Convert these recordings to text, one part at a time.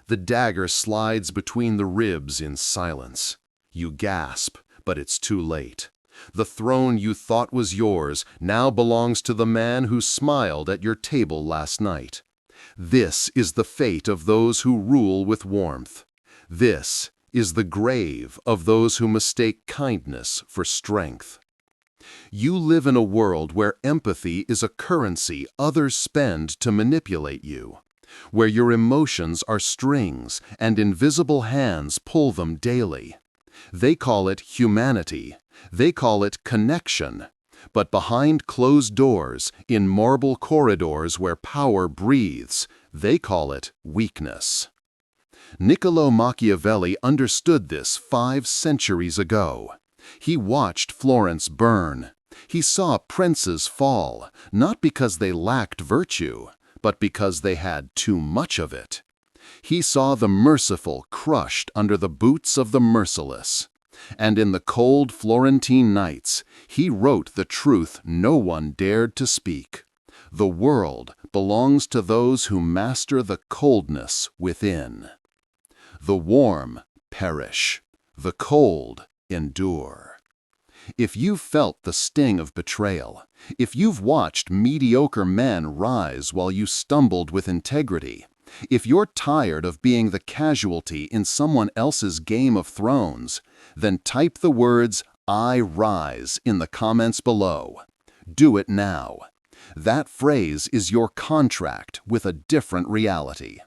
The dagger slides between the ribs in silence. You gasp, but it's too late. The throne you thought was yours now belongs to the man who smiled at your table last night. This is the fate of those who rule with warmth. This is the grave of those who mistake kindness for strength. You live in a world where empathy is a currency others spend to manipulate you, where your emotions are strings and invisible hands pull them daily. They call it humanity. They call it connection. But behind closed doors, in marble corridors where power breathes, they call it weakness. Niccolo Machiavelli understood this 5 centuries ago. He watched Florence burn. He saw princes fall, not because they lacked virtue, but because they had too much of it. He saw the merciful crushed under the boots of the merciless. And in the cold Florentine nights, he wrote the truth no one dared to speak. The world belongs to those who master the coldness within. The warm perish, the cold endure. If you've felt the sting of betrayal, if you've watched mediocre men rise while you stumbled with integrity, if you're tired of being the casualty in someone else's Game of Thrones, then type the words, "I rise," in the comments below. Do it now. That phrase is your contract with a different reality,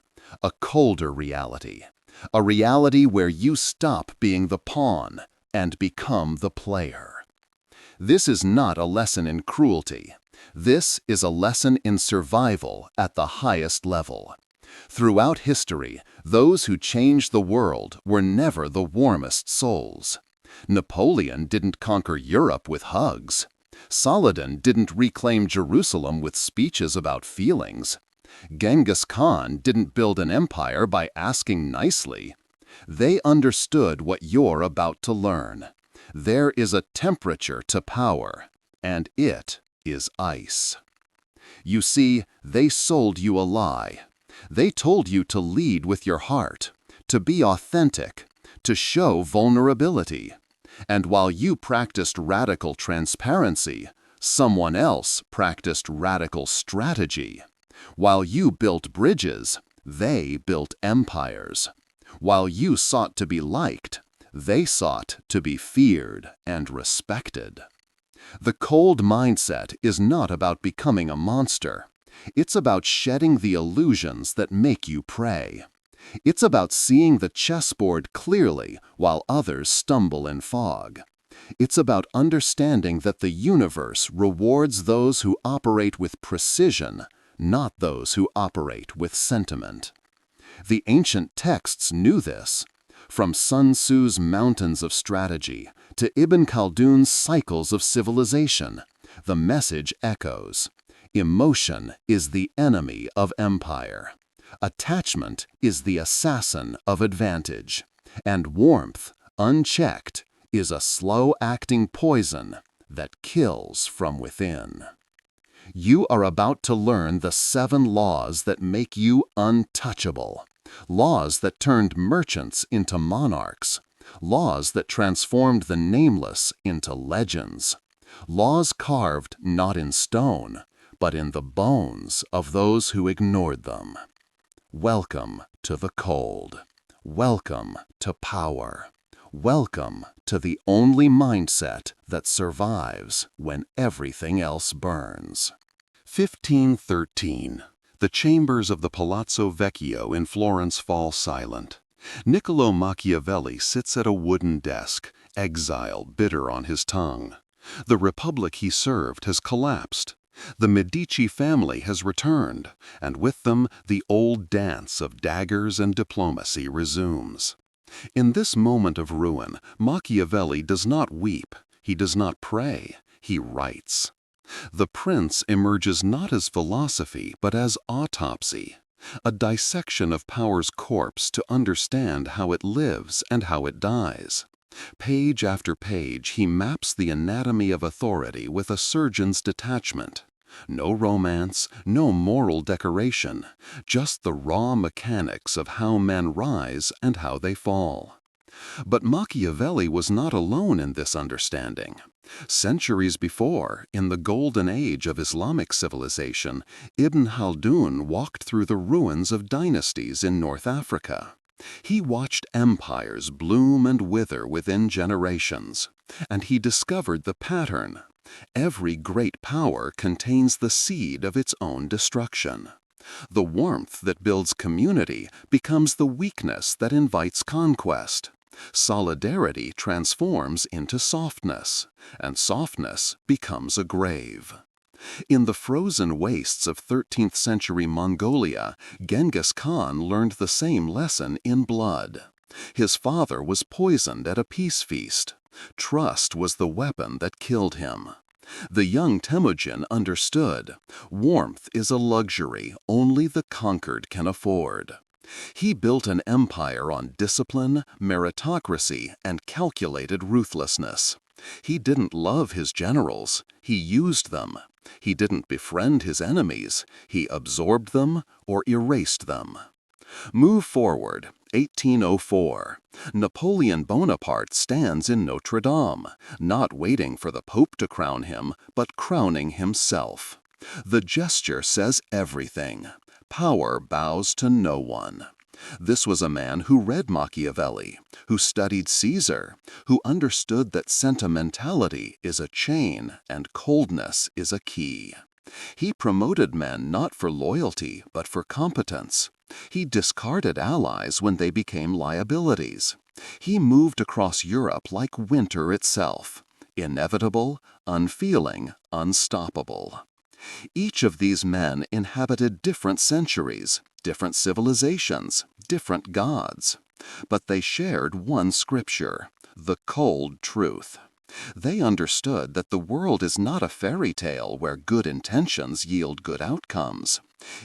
a colder reality, a reality where you stop being the pawn and become the player. This is not a lesson in cruelty. This is a lesson in survival at the highest level. Throughout history, those who changed the world were never the warmest souls. Napoleon didn't conquer Europe with hugs. Saladin didn't reclaim Jerusalem with speeches about feelings. Genghis Khan didn't build an empire by asking nicely. They understood what you're about to learn. There is a temperature to power, and it is ice. You see, they sold you a lie. They told you to lead with your heart, to be authentic, to show vulnerability. And while you practiced radical transparency, someone else practiced radical strategy. While you built bridges, they built empires. While you sought to be liked, they sought to be feared and respected. The cold mindset is not about becoming a monster. It's about shedding the illusions that make you prey. It's about seeing the chessboard clearly while others stumble in fog. It's about understanding that the universe rewards those who operate with precision, not those who operate with sentiment. The ancient texts knew this. From Sun Tzu's Mountains of Strategy to Ibn Khaldun's Cycles of Civilization, the message echoes. Emotion is the enemy of empire. Attachment is the assassin of advantage. And warmth, unchecked, is a slow-acting poison that kills from within. You are about to learn the 7 laws that make you untouchable. Laws that turned merchants into monarchs. Laws that transformed the nameless into legends. Laws carved not in stone, but in the bones of those who ignored them. Welcome to the cold. Welcome to power. Welcome to the only mindset that survives when everything else burns. 1513. The chambers of the Palazzo Vecchio in Florence fall silent. Niccolo Machiavelli sits at a wooden desk, exile bitter on his tongue. The republic he served has collapsed. The Medici family has returned, and with them the old dance of daggers and diplomacy resumes. In this moment of ruin, Machiavelli does not weep, he does not pray, he writes. The prince emerges not as philosophy, but as autopsy, a dissection of power's corpse to understand how it lives and how it dies. Page after page, he maps the anatomy of authority with a surgeon's detachment. No romance, no moral decoration, just the raw mechanics of how men rise and how they fall. But Machiavelli was not alone in this understanding. Centuries before, in the golden age of Islamic civilization, Ibn Khaldun walked through the ruins of dynasties in North Africa. He watched empires bloom and wither within generations, and he discovered the pattern. Every great power contains the seed of its own destruction. The warmth that builds community becomes the weakness that invites conquest. Solidarity transforms into softness, and softness becomes a grave. In the frozen wastes of 13th century Mongolia, Genghis Khan learned the same lesson in blood. His father was poisoned at a peace feast. Trust was the weapon that killed him. The young Temujin understood, warmth is a luxury only the conquered can afford. He built an empire on discipline, meritocracy, and calculated ruthlessness. He didn't love his generals, he used them. He didn't befriend his enemies, he absorbed them or erased them. Move forward, 1804. Napoleon Bonaparte stands in Notre Dame, not waiting for the Pope to crown him, but crowning himself. The gesture says everything. Power bows to no one. This was a man who read Machiavelli, who studied Caesar, who understood that sentimentality is a chain and coldness is a key. He promoted men not for loyalty, but for competence. He discarded allies when they became liabilities. He moved across Europe like winter itself, inevitable, unfeeling, unstoppable. Each of these men inhabited different centuries, different civilizations, different gods. But they shared one scripture, the cold truth. They understood that the world is not a fairy tale where good intentions yield good outcomes.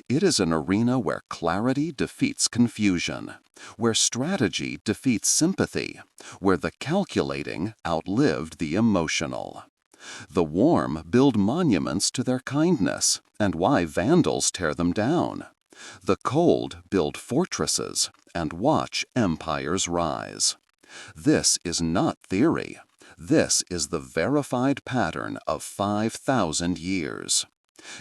It is an arena where clarity defeats confusion, where strategy defeats sympathy, where the calculating outlived the emotional. The warm build monuments to their kindness, and why vandals tear them down. The cold build fortresses and watch empires rise. This is not theory. This is the verified pattern of 5,000 years.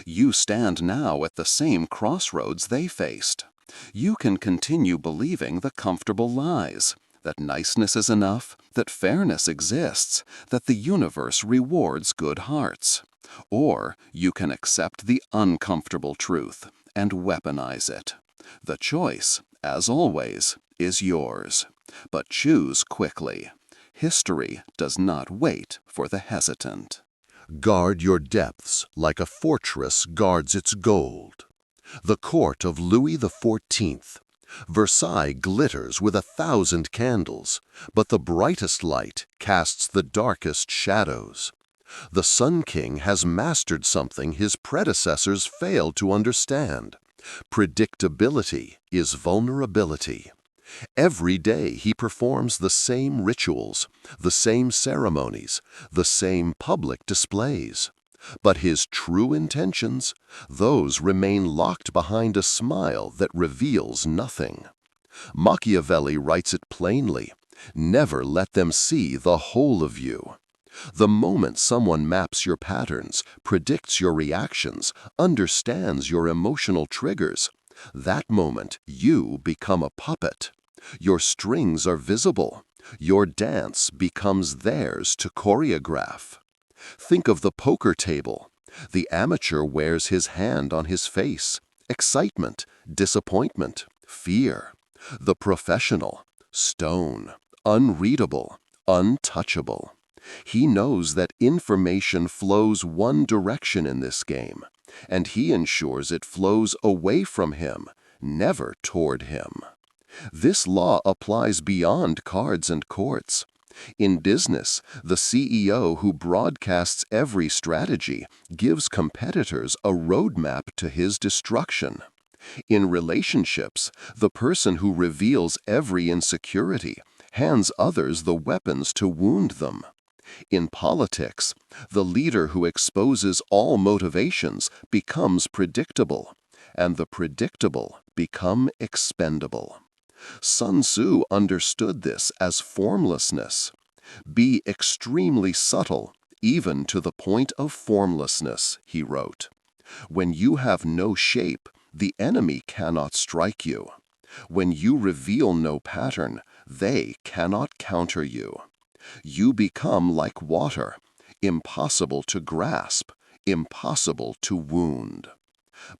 You stand now at the same crossroads they faced. You can continue believing the comfortable lies, that niceness is enough, that fairness exists, that the universe rewards good hearts. Or you can accept the uncomfortable truth and weaponize it. The choice, as always, is yours. But choose quickly. History does not wait for the hesitant. Guard your depths like a fortress guards its gold. The court of Louis XIV. Versailles glitters with 1,000 candles, but the brightest light casts the darkest shadows. The Sun King has mastered something his predecessors failed to understand. Predictability is vulnerability. Every day he performs the same rituals, the same ceremonies, the same public displays. But his true intentions, those remain locked behind a smile that reveals nothing. Machiavelli writes it plainly, never let them see the whole of you. The moment someone maps your patterns, predicts your reactions, understands your emotional triggers, that moment you become a puppet. Your strings are visible. Your dance becomes theirs to choreograph. Think of the poker table. The amateur wears his hand on his face. Excitement, disappointment, fear. The professional, stone, unreadable, untouchable. He knows that information flows one direction in this game, and he ensures it flows away from him, never toward him. This law applies beyond cards and courts. In business, the CEO who broadcasts every strategy gives competitors a roadmap to his destruction. In relationships, the person who reveals every insecurity hands others the weapons to wound them. In politics, the leader who exposes all motivations becomes predictable, and the predictable become expendable. Sun Tzu understood this as formlessness. Be extremely subtle, even to the point of formlessness, he wrote. When you have no shape, the enemy cannot strike you. When you reveal no pattern, they cannot counter you. You become like water, impossible to grasp, impossible to wound.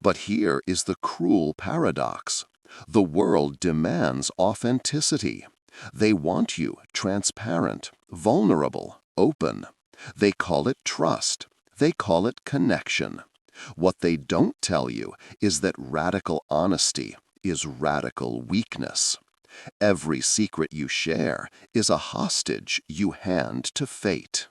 But here is the cruel paradox. The world demands authenticity. They want you transparent, vulnerable, open. They call it trust. They call it connection. What they don't tell you is that radical honesty is radical weakness. Every secret you share is a hostage you hand to fate.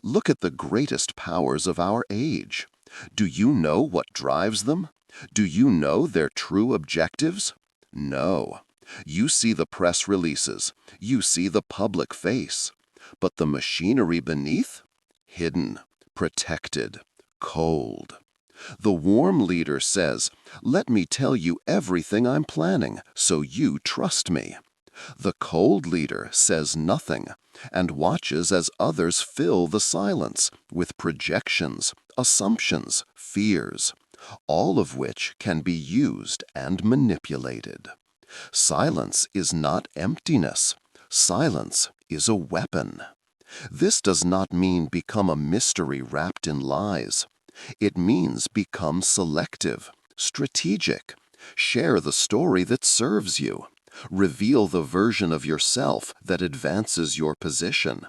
Look at the greatest powers of our age. Do you know what drives them? Do you know their true objectives? No. You see the press releases. You see the public face. But the machinery beneath? Hidden, protected, cold. The warm leader says, "Let me tell you everything I'm planning, so you trust me." The cold leader says nothing and watches as others fill the silence with projections, assumptions, fears, all of which can be used and manipulated. Silence is not emptiness. Silence is a weapon. This does not mean become a mystery wrapped in lies. It means become selective, strategic. Share the story that serves you. Reveal the version of yourself that advances your position.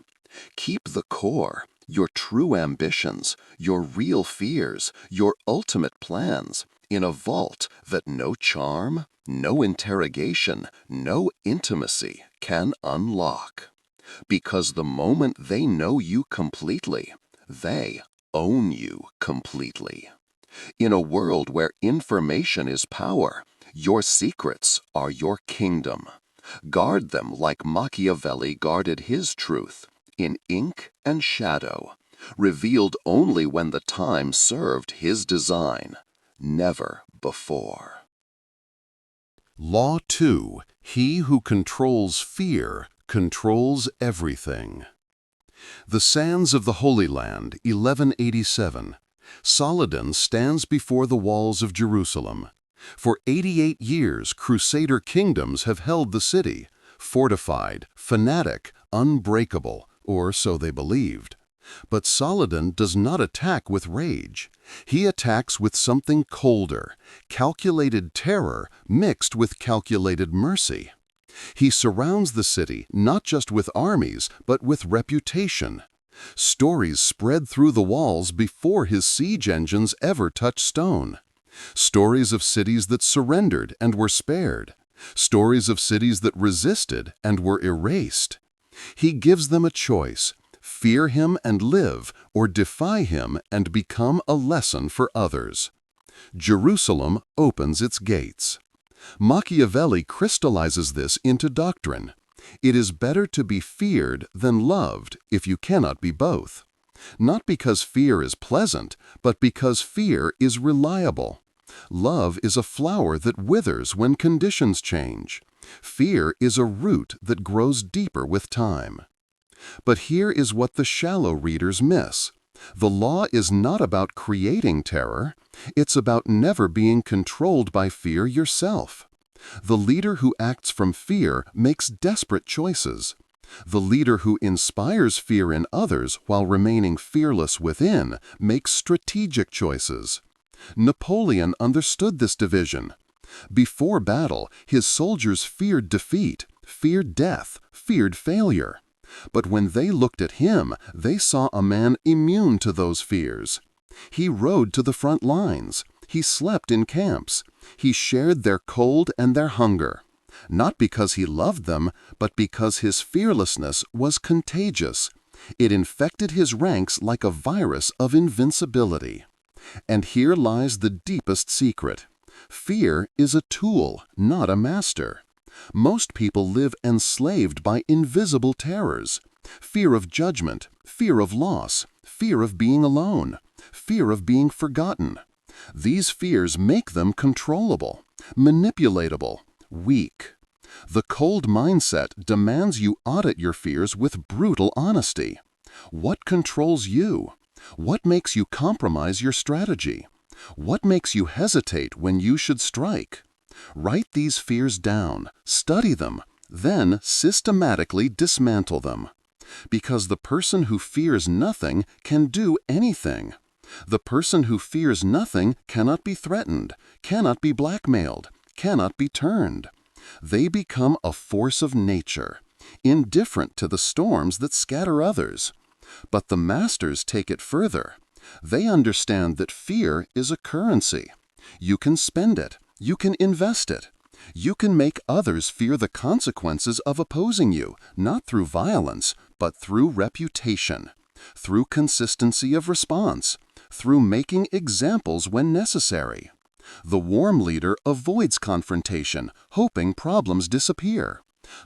Keep the core, your true ambitions, your real fears, your ultimate plans, in a vault that no charm, no interrogation, no intimacy can unlock. Because the moment they know you completely, they own you completely. In a world where information is power, your secrets are your kingdom. Guard them like Machiavelli guarded his truth, in ink and shadow, revealed only when the time served his design, never before. Law 2. He who controls fear controls everything. The sands of the Holy Land, 1187. Saladin stands before the walls of Jerusalem. For 88 years, Crusader kingdoms have held the city, fortified, fanatic, unbreakable, or so they believed. But Saladin does not attack with rage. He attacks with something colder, calculated terror mixed with calculated mercy. He surrounds the city not just with armies, but with reputation. Stories spread through the walls before his siege engines ever touch stone. Stories of cities that surrendered and were spared. Stories of cities that resisted and were erased. He gives them a choice: fear him and live, or defy him and become a lesson for others. Jerusalem opens its gates. Machiavelli crystallizes this into doctrine. It is better to be feared than loved if you cannot be both. Not because fear is pleasant, but because fear is reliable. Love is a flower that withers when conditions change. Fear is a root that grows deeper with time. But here is what the shallow readers miss. The law is not about creating terror. It's about never being controlled by fear yourself. The leader who acts from fear makes desperate choices. The leader who inspires fear in others while remaining fearless within makes strategic choices. Napoleon understood this division. Before battle, his soldiers feared defeat, feared death, feared failure. But when they looked at him, they saw a man immune to those fears. He rode to the front lines. He slept in camps. He shared their cold and their hunger. Not because he loved them, but because his fearlessness was contagious. It infected his ranks like a virus of invincibility. And here lies the deepest secret. Fear is a tool, not a master. Most people live enslaved by invisible terrors. Fear of judgment, fear of loss, fear of being alone, fear of being forgotten. These fears make them controllable, manipulatable, weak. The cold mindset demands you audit your fears with brutal honesty. What controls you? What makes you compromise your strategy? What makes you hesitate when you should strike? Write these fears down, study them, then systematically dismantle them. Because the person who fears nothing can do anything. The person who fears nothing cannot be threatened, cannot be blackmailed, cannot be turned. They become a force of nature, indifferent to the storms that scatter others. But the masters take it further. They understand that fear is a currency. You can spend it. You can invest it. You can make others fear the consequences of opposing you, not through violence, but through reputation, through consistency of response, through making examples when necessary. The warm leader avoids confrontation, hoping problems disappear.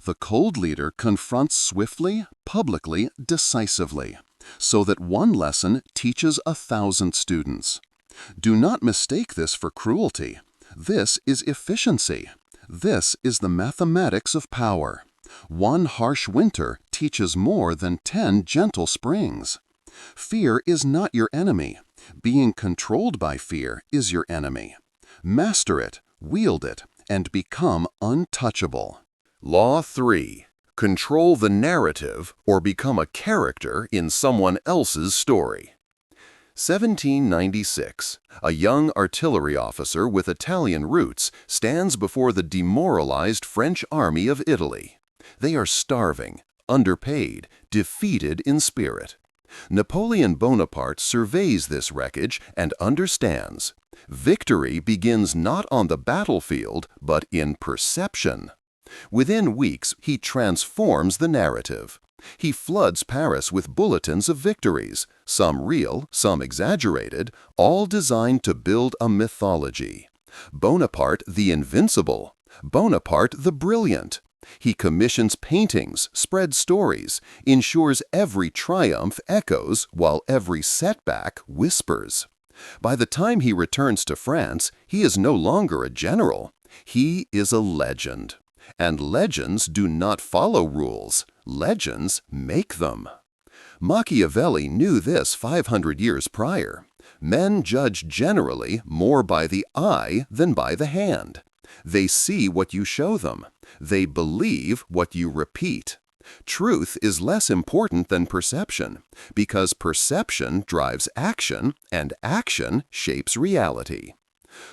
The cold leader confronts swiftly, publicly, decisively, so that one lesson teaches 1,000 students. Do not mistake this for cruelty. This is efficiency. This is the mathematics of power. One harsh winter teaches more than 10 gentle springs. Fear is not your enemy. Being controlled by fear is your enemy. Master it, wield it, and become untouchable. Law 3. Control the narrative or become a character in someone else's story. 1796. A young artillery officer with Italian roots stands before the demoralized French army of Italy. They are starving, underpaid, defeated in spirit. Napoleon Bonaparte surveys this wreckage and understands. Victory begins not on the battlefield, but in perception. Within weeks, he transforms the narrative. He floods Paris with bulletins of victories, some real, some exaggerated, all designed to build a mythology. Bonaparte the invincible, Bonaparte the brilliant. He commissions paintings, spreads stories, ensures every triumph echoes while every setback whispers. By the time he returns to France, he is no longer a general. He is a legend. And legends do not follow rules. Legends make them. Machiavelli knew this 500 years prior. Men judge generally more by the eye than by the hand. They see what you show them. They believe what you repeat. Truth is less important than perception, because perception drives action, and action shapes reality.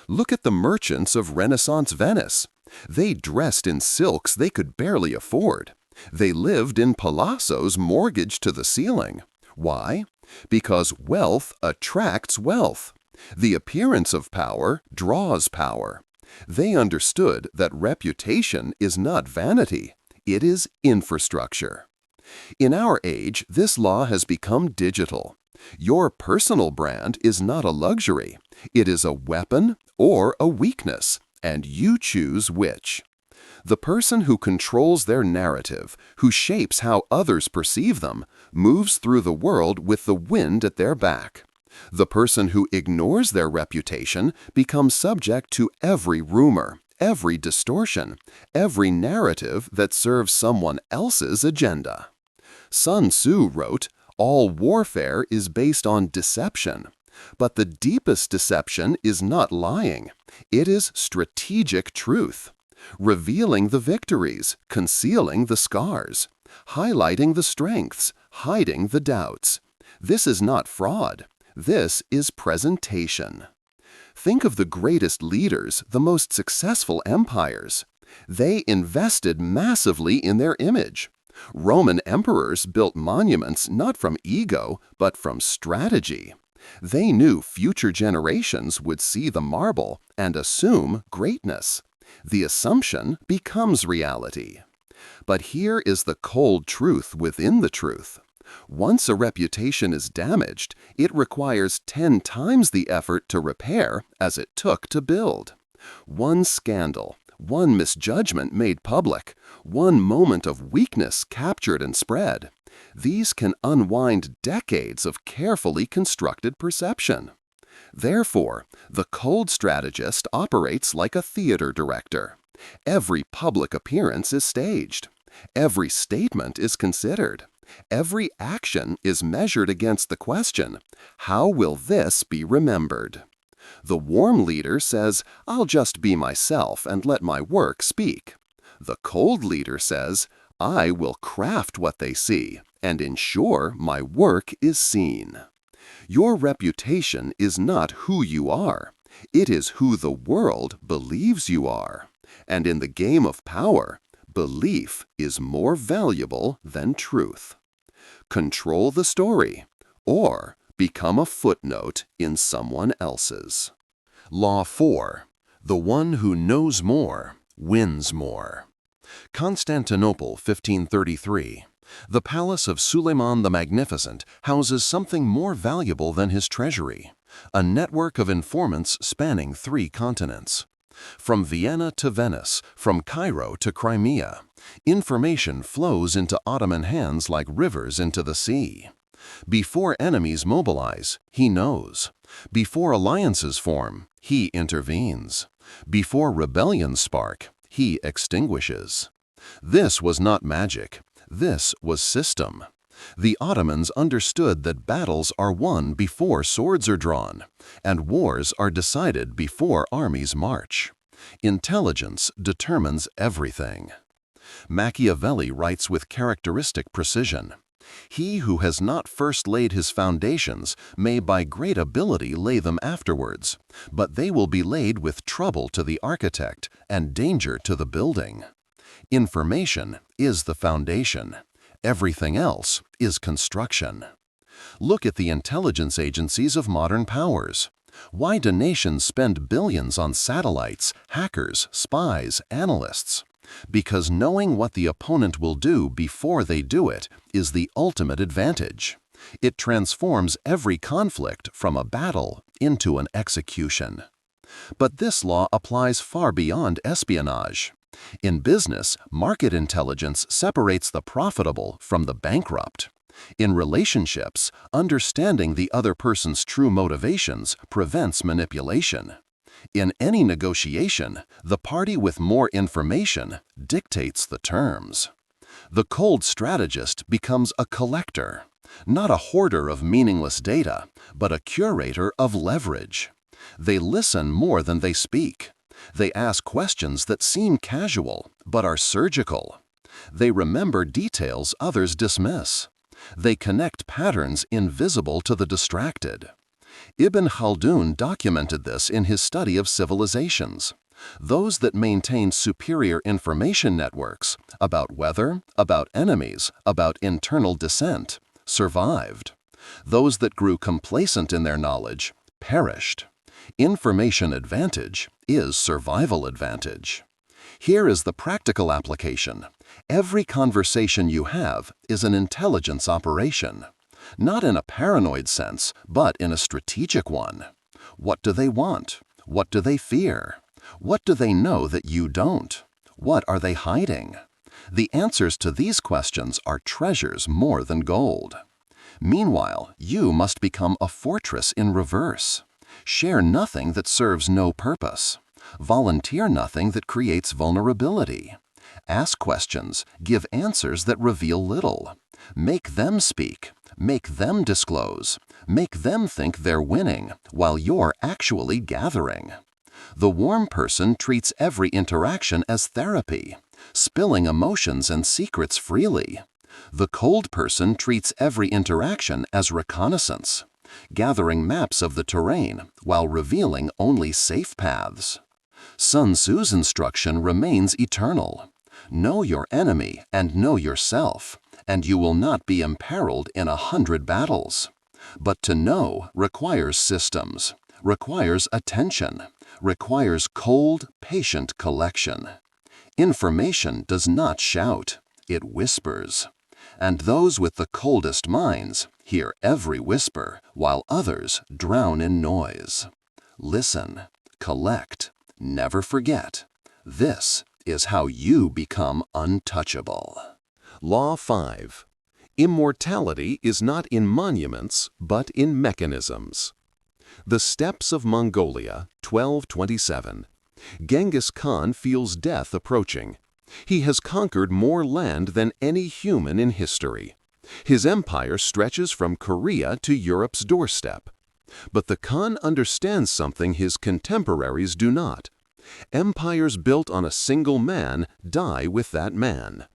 Look at the merchants of Renaissance Venice. They dressed in silks they could barely afford. They lived in palazzos mortgaged to the ceiling. Why? Because wealth attracts wealth. The appearance of power draws power. They understood that reputation is not vanity, it is infrastructure. In our age, this law has become digital. Your personal brand is not a luxury. It is a weapon or a weakness, and you choose which. The person who controls their narrative, who shapes how others perceive them, moves through the world with the wind at their back. The person who ignores their reputation becomes subject to every rumor, every distortion, every narrative that serves someone else's agenda. Sun Tzu wrote, "All warfare is based on deception." But the deepest deception is not lying. It is strategic truth. Revealing the victories, concealing the scars, highlighting the strengths, hiding the doubts. This is not fraud. This is presentation. Think of the greatest leaders, the most successful empires. They invested massively in their image. Roman emperors built monuments not from ego, but from strategy. They knew future generations would see the marble and assume greatness. The assumption becomes reality. But here is the cold truth within the truth. Once a reputation is damaged, it requires 10 times the effort to repair as it took to build. One scandal, one misjudgment made public, one moment of weakness captured and spread, These can unwind decades of carefully constructed perception. Therefore, the cold strategist operates like a theater director. Every public appearance is staged. Every statement is considered. Every action is measured against the question, how will this be remembered? The warm leader says, I'll just be myself and let my work speak. The cold leader says, I will craft what they see and ensure my work is seen. Your reputation is not who you are. It is who the world believes you are. And in the game of power, belief is more valuable than truth. Control the story, or become a footnote in someone else's. Law 4. The one who knows more wins more. Constantinople, 1533. The palace of Suleiman the Magnificent houses something more valuable than his treasury, a network of informants spanning 3 continents. From Vienna to Venice, from Cairo to Crimea, information flows into Ottoman hands like rivers into the sea. Before enemies mobilize, he knows. Before alliances form, he intervenes. Before rebellions spark, he extinguishes. This was not magic. This was system. The Ottomans understood that battles are won before swords are drawn, and wars are decided before armies march. Intelligence determines everything. Machiavelli writes with characteristic precision, "He who has not first laid his foundations may by great ability lay them afterwards, but they will be laid with trouble to the architect and danger to the building." Information is the foundation. Everything else is construction. Look at the intelligence agencies of modern powers. Why do nations spend billions on satellites, hackers, spies, analysts? Because knowing what the opponent will do before they do it is the ultimate advantage. It transforms every conflict from a battle into an execution. But this law applies far beyond espionage. In business, market intelligence separates the profitable from the bankrupt. In relationships, understanding the other person's true motivations prevents manipulation. In any negotiation, the party with more information dictates the terms. The cold strategist becomes a collector, not a hoarder of meaningless data, but a curator of leverage. They listen more than they speak. They ask questions that seem casual, but are surgical. They remember details others dismiss. They connect patterns invisible to the distracted. Ibn Khaldun documented this in his study of civilizations. Those that maintained superior information networks about weather, about enemies, about internal dissent, survived. Those that grew complacent in their knowledge perished. Information advantage is survival advantage. Here is the practical application. Every conversation you have is an intelligence operation. Not in a paranoid sense, but in a strategic one. What do they want? What do they fear? What do they know that you don't? What are they hiding? The answers to these questions are treasures more than gold. Meanwhile, you must become a fortress in reverse. Share nothing that serves no purpose. Volunteer nothing that creates vulnerability. Ask questions, give answers that reveal little. Make them speak. Make them disclose. Make them think they're winning while you're actually gathering. The warm person treats every interaction as therapy, spilling emotions and secrets freely. The cold person treats every interaction as reconnaissance, gathering maps of the terrain while revealing only safe paths. Sun Tzu's instruction remains eternal. Know your enemy and know yourself, and you will not be imperiled in 100 battles. But to know requires systems, requires attention, requires cold, patient collection. Information does not shout, it whispers. And those with the coldest minds hear every whisper, while others drown in noise. Listen, collect, never forget. This is how you become untouchable. Law 5. Immortality is not in monuments, but in mechanisms. The steppes of Mongolia, 1227. Genghis Khan feels death approaching. He has conquered more land than any human in history. His empire stretches from Korea to Europe's doorstep. But the Khan understands something his contemporaries do not. Empires built on a single man die with that man.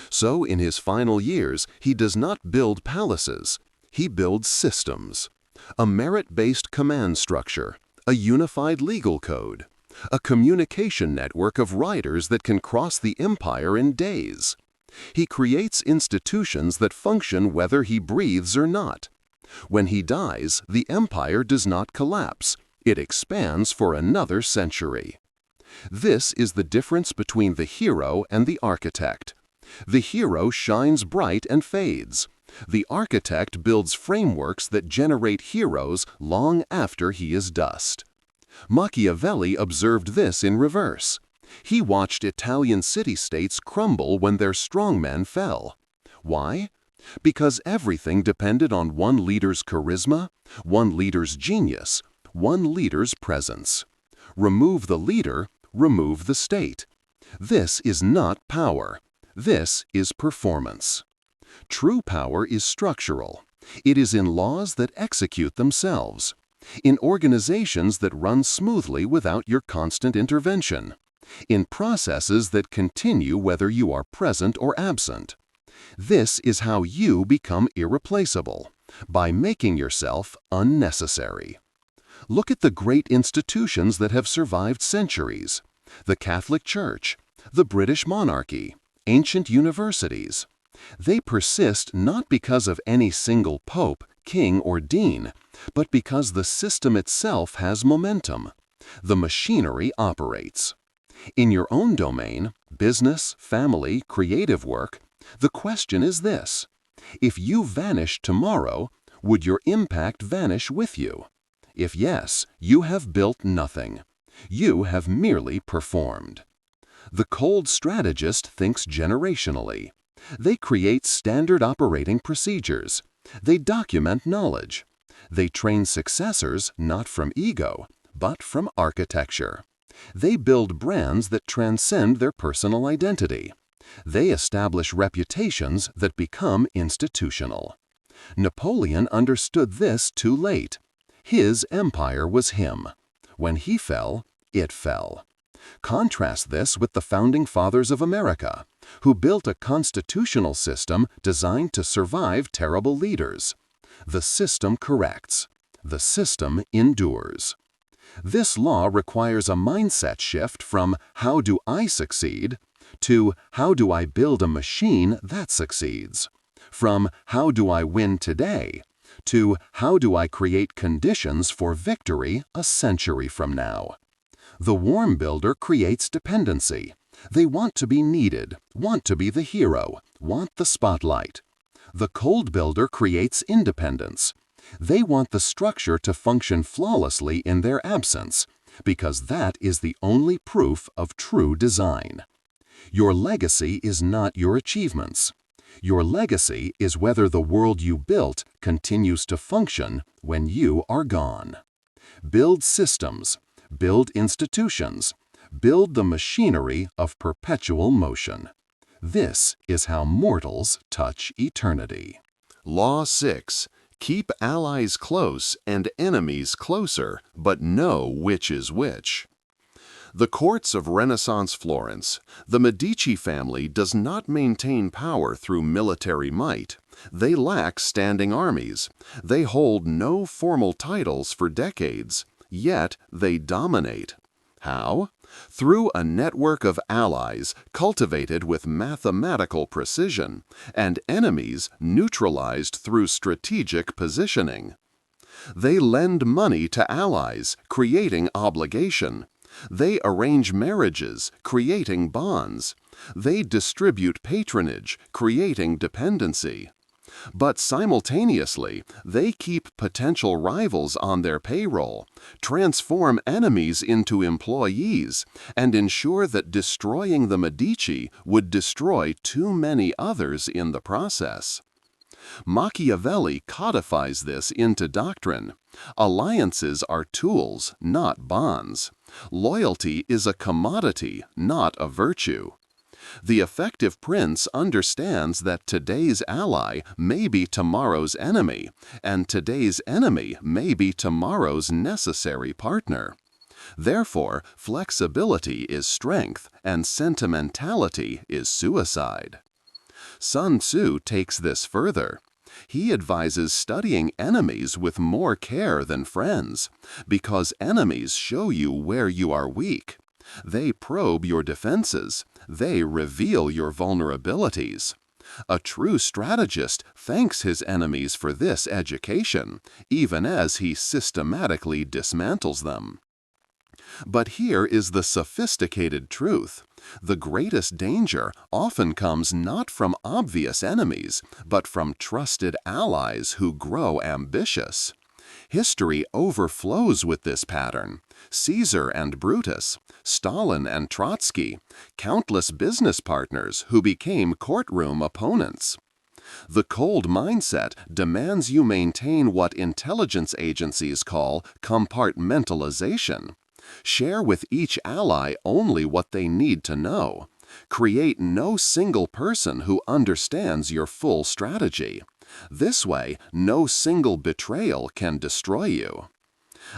So in his final years, he does not build palaces. He builds systems. A merit-based command structure, a unified legal code, a communication network of riders that can cross the empire in days. He creates institutions that function whether he breathes or not. When he dies, the empire does not collapse. It expands for another century. This is the difference between the hero and the architect. The hero shines bright and fades. The architect builds frameworks that generate heroes long after he is dust. Machiavelli observed this in reverse. He watched Italian city-states crumble when their strongmen fell. Why? Because everything depended on one leader's charisma, one leader's genius, one leader's presence. Remove the leader, remove the state. This is not power. This is performance. True power is structural. It is in laws that execute themselves, in organizations that run smoothly without your constant intervention, in processes that continue whether you are present or absent. This is how you become irreplaceable, by making yourself unnecessary. Look at the great institutions that have survived centuries: the Catholic Church, the British monarchy, ancient universities. They persist not because of any single pope, king, or dean, but because the system itself has momentum. The machinery operates. In your own domain, business, family, creative work, the question is this: if you vanish tomorrow, would your impact vanish with you? If yes, you have built nothing. You have merely performed. The cold strategist thinks generationally. They create standard operating procedures. They document knowledge. They train successors not from ego, but from architecture. They build brands that transcend their personal identity. They establish reputations that become institutional. Napoleon understood this too late. His empire was him. When he fell, it fell. Contrast this with the founding fathers of America, who built a constitutional system designed to survive terrible leaders. The system corrects. The system endures. This law requires a mindset shift from "how do I succeed?" to "how do I build a machine that succeeds?" From "how do I win today?" to "how do I create conditions for victory a century from now?" The warm builder creates dependency. They want to be needed, want to be the hero, want the spotlight. The cold builder creates independence. They want the structure to function flawlessly in their absence, because that is the only proof of true design. Your legacy is not your achievements. Your legacy is whether the world you built continues to function when you are gone. Build systems. Build institutions. Build the machinery of perpetual motion. This is how mortals touch eternity. Law 6. Keep allies close and enemies closer, but know which is which. The courts of Renaissance Florence, the Medici family does not maintain power through military might. They lack standing armies. They hold no formal titles for decades. Yet they dominate. How? Through a network of allies cultivated with mathematical precision, and enemies neutralized through strategic positioning. They lend money to allies, creating obligation. They arrange marriages, creating bonds. They distribute patronage, creating dependency. But simultaneously, they keep potential rivals on their payroll, transform enemies into employees, and ensure that destroying the Medici would destroy too many others in the process. Machiavelli codifies this into doctrine. Alliances are tools, not bonds. Loyalty is a commodity, not a virtue. The effective prince understands that today's ally may be tomorrow's enemy, and today's enemy may be tomorrow's necessary partner. Therefore, flexibility is strength, and sentimentality is suicide. Sun Tzu takes this further. He advises studying enemies with more care than friends, because enemies show you where you are weak. They probe your defenses. They reveal your vulnerabilities. A true strategist thanks his enemies for this education, even as he systematically dismantles them. But here is the sophisticated truth. The greatest danger often comes not from obvious enemies, but from trusted allies who grow ambitious. History overflows with this pattern. Caesar and Brutus, Stalin and Trotsky, countless business partners who became courtroom opponents. The cold mindset demands you maintain what intelligence agencies call compartmentalization. Share with each ally only what they need to know. Create no single person who understands your full strategy. This way, no single betrayal can destroy you.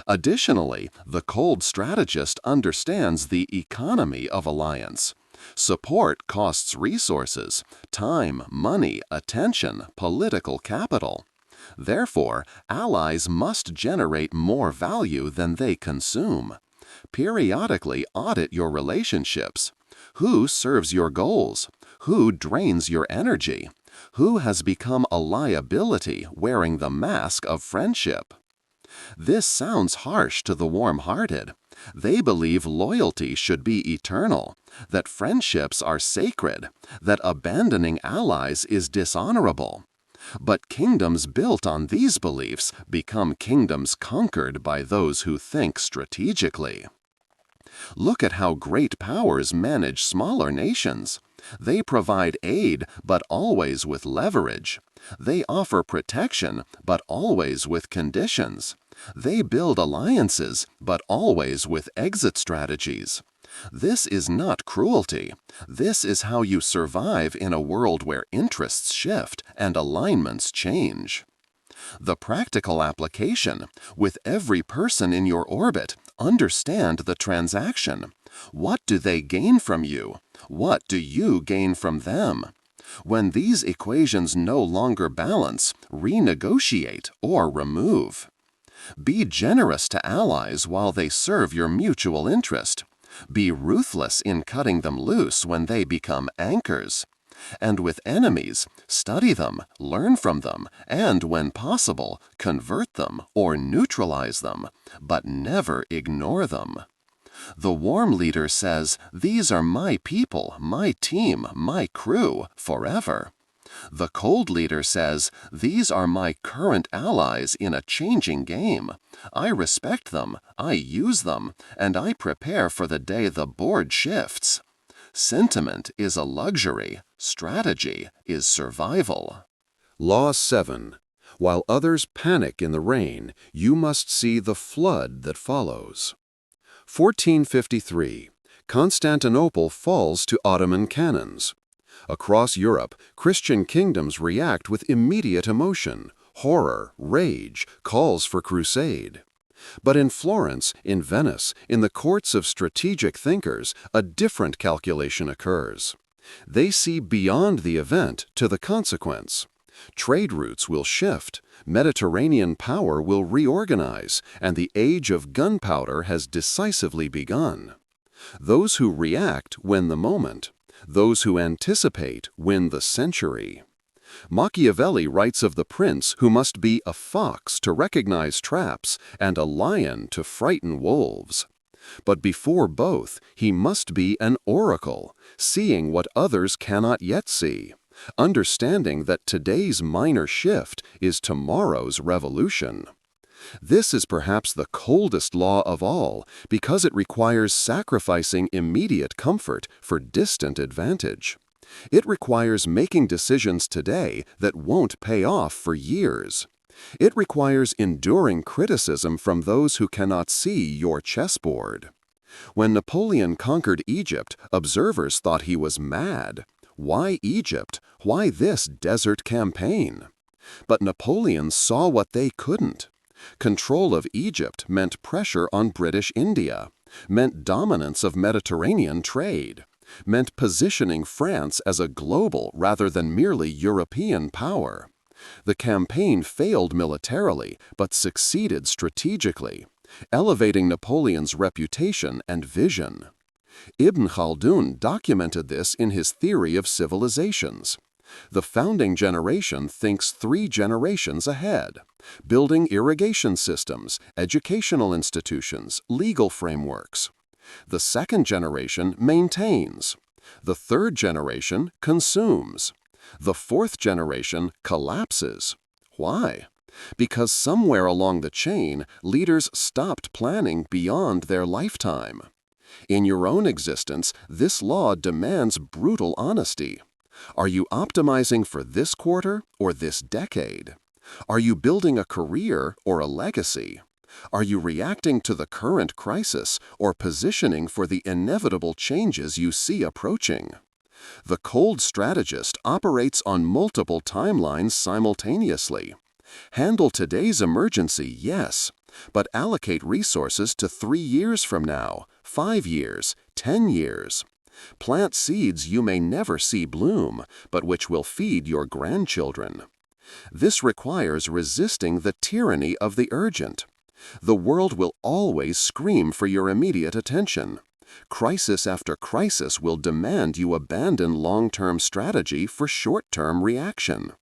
Additionally, the cold strategist understands the economy of alliance. Support costs resources, time, money, attention, political capital. Therefore, allies must generate more value than they consume. Periodically audit your relationships. Who serves your goals? Who drains your energy? Who has become a liability wearing the mask of friendship? This sounds harsh to the warm-hearted. They believe loyalty should be eternal, that friendships are sacred, that abandoning allies is dishonorable. But kingdoms built on these beliefs become kingdoms conquered by those who think strategically. Look at how great powers manage smaller nations. They provide aid, but always with leverage. They offer protection, but always with conditions. They build alliances, but always with exit strategies. This is not cruelty. This is how you survive in a world where interests shift and alignments change. The practical application: with every person in your orbit, understand the transaction. What do they gain from you? What do you gain from them? When these equations no longer balance, renegotiate or remove. Be generous to allies while they serve your mutual interest. Be ruthless in cutting them loose when they become anchors. And with enemies, study them, learn from them, and, when possible, convert them or neutralize them, but never ignore them. The warm leader says, "These are my people, my team, my crew, forever." The cold leader says, "These are my current allies in a changing game. I respect them, I use them, and I prepare for the day the board shifts." Sentiment is a luxury. Strategy is survival. Law 7. While others panic in the rain, you must see the flood that follows. 1453. Constantinople falls to Ottoman cannons. Across Europe, Christian kingdoms react with immediate emotion, horror, rage, calls for crusade. But in Florence, in Venice, in the courts of strategic thinkers, a different calculation occurs. They see beyond the event to the consequence. Trade routes will shift, Mediterranean power will reorganize, and the age of gunpowder has decisively begun. Those who react win the moment. Those who anticipate win the century. Machiavelli writes of the prince who must be a fox to recognize traps and a lion to frighten wolves. But before both, he must be an oracle, seeing what others cannot yet see, understanding that today's minor shift is tomorrow's revolution. This is perhaps the coldest law of all because it requires sacrificing immediate comfort for distant advantage. It requires making decisions today that won't pay off for years. It requires enduring criticism from those who cannot see your chessboard. When Napoleon conquered Egypt, observers thought he was mad. Why Egypt? Why this desert campaign? But Napoleon saw what they couldn't. Control of Egypt meant pressure on British India, meant dominance of Mediterranean trade, meant positioning France as a global rather than merely European power. The campaign failed militarily, but succeeded strategically, elevating Napoleon's reputation and vision. Ibn Khaldun documented this in his theory of civilizations. The founding generation thinks 3 generations ahead, building irrigation systems, educational institutions, legal frameworks. The second generation maintains. The third generation consumes. The fourth generation collapses. Why? Because somewhere along the chain, leaders stopped planning beyond their lifetime. In your own existence, this law demands brutal honesty. Are you optimizing for this quarter or this decade? Are you building a career or a legacy? Are you reacting to the current crisis or positioning for the inevitable changes you see approaching? The cold strategist operates on multiple timelines simultaneously. Handle today's emergency, yes, but allocate resources to 3 years from now, 5 years, 10 years. Plant seeds you may never see bloom, but which will feed your grandchildren. This requires resisting the tyranny of the urgent. The world will always scream for your immediate attention. Crisis after crisis will demand you abandon long-term strategy for short-term reaction.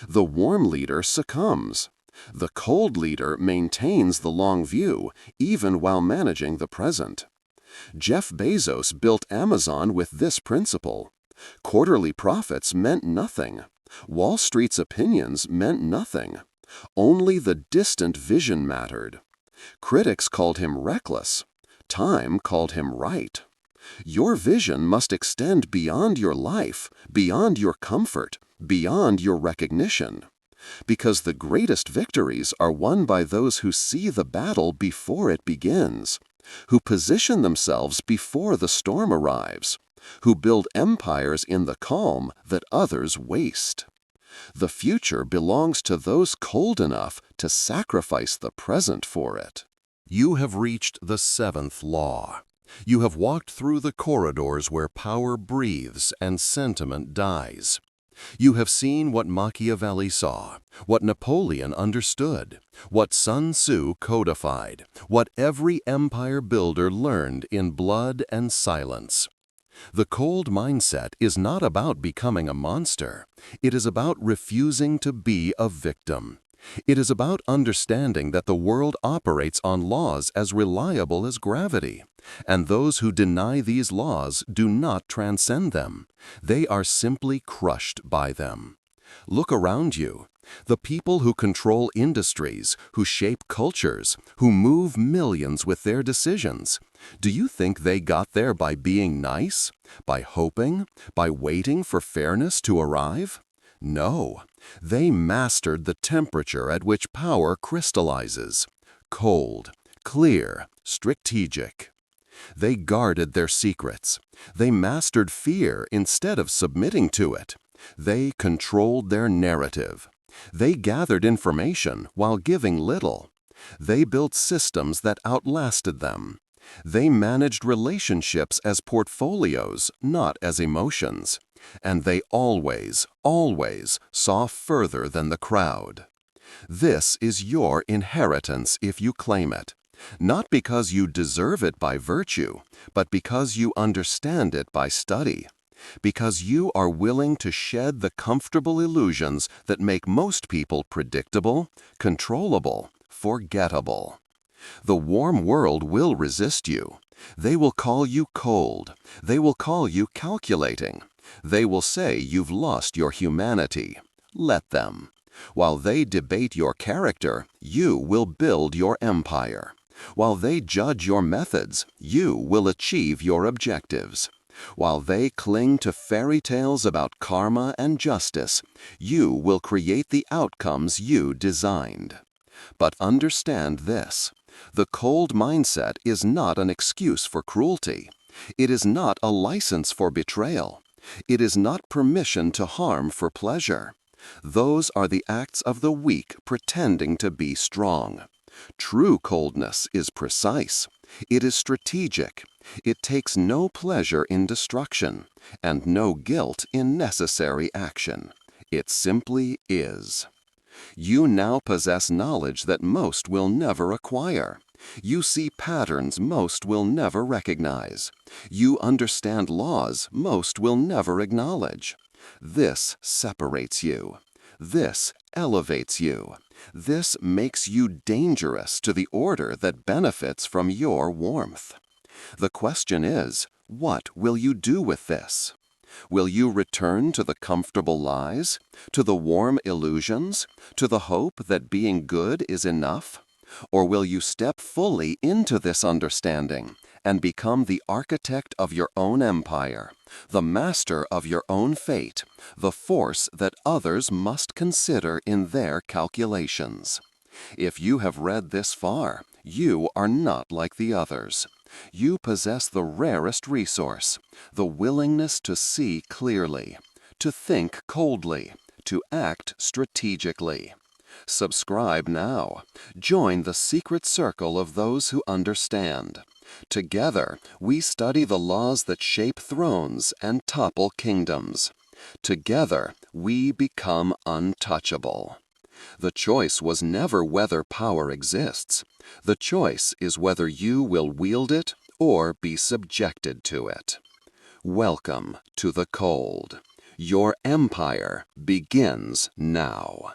The warm leader succumbs. The cold leader maintains the long view, even while managing the present. Jeff Bezos built Amazon with this principle. Quarterly profits meant nothing. Wall Street's opinions meant nothing. Only the distant vision mattered. Critics called him reckless. Time called him right. Your vision must extend beyond your life, beyond your comfort, beyond your recognition. Because the greatest victories are won by those who see the battle before it begins, who position themselves before the storm arrives, who build empires in the calm that others waste. The future belongs to those cold enough to sacrifice the present for it. You have reached the 7th law. You have walked through the corridors where power breathes and sentiment dies. You have seen what Machiavelli saw, what Napoleon understood, what Sun Tzu codified, what every empire builder learned in blood and silence. The cold mindset is not about becoming a monster. It is about refusing to be a victim. It is about understanding that the world operates on laws as reliable as gravity, and those who deny these laws do not transcend them. They are simply crushed by them. Look around you. The people who control industries, who shape cultures, who move millions with their decisions. Do you think they got there by being nice? By hoping? By waiting for fairness to arrive? No. They mastered the temperature at which power crystallizes. Cold, clear, strategic. They guarded their secrets. They mastered fear instead of submitting to it. They controlled their narrative. They gathered information while giving little. They built systems that outlasted them. They managed relationships as portfolios, not as emotions. And they always, always saw further than the crowd. This is your inheritance if you claim it, not because you deserve it by virtue, but because you understand it by study, because you are willing to shed the comfortable illusions that make most people predictable, controllable, forgettable. The warm world will resist you. They will call you cold. They will call you calculating. They will say you've lost your humanity. Let them. While they debate your character, you will build your empire. While they judge your methods, you will achieve your objectives. While they cling to fairy tales about karma and justice, you will create the outcomes you designed. But understand this: the cold mindset is not an excuse for cruelty. It is not a license for betrayal. It is not permission to harm for pleasure. Those are the acts of the weak pretending to be strong. True coldness is precise. It is strategic. It takes no pleasure in destruction and no guilt in necessary action. It simply is. You now possess knowledge that most will never acquire. You see patterns most will never recognize. You understand laws most will never acknowledge. This separates you. This elevates you. This makes you dangerous to the order that benefits from your warmth. The question is, what will you do with this? Will you return to the comfortable lies, to the warm illusions, to the hope that being good is enough? Or will you step fully into this understanding and become the architect of your own empire, the master of your own fate, the force that others must consider in their calculations? If you have read this far, you are not like the others. You possess the rarest resource, the willingness to see clearly, to think coldly, to act strategically. Subscribe now. Join the secret circle of those who understand. Together, we study the laws that shape thrones and topple kingdoms. Together, we become untouchable. The choice was never whether power exists. The choice is whether you will wield it or be subjected to it. Welcome to the cold. Your empire begins now.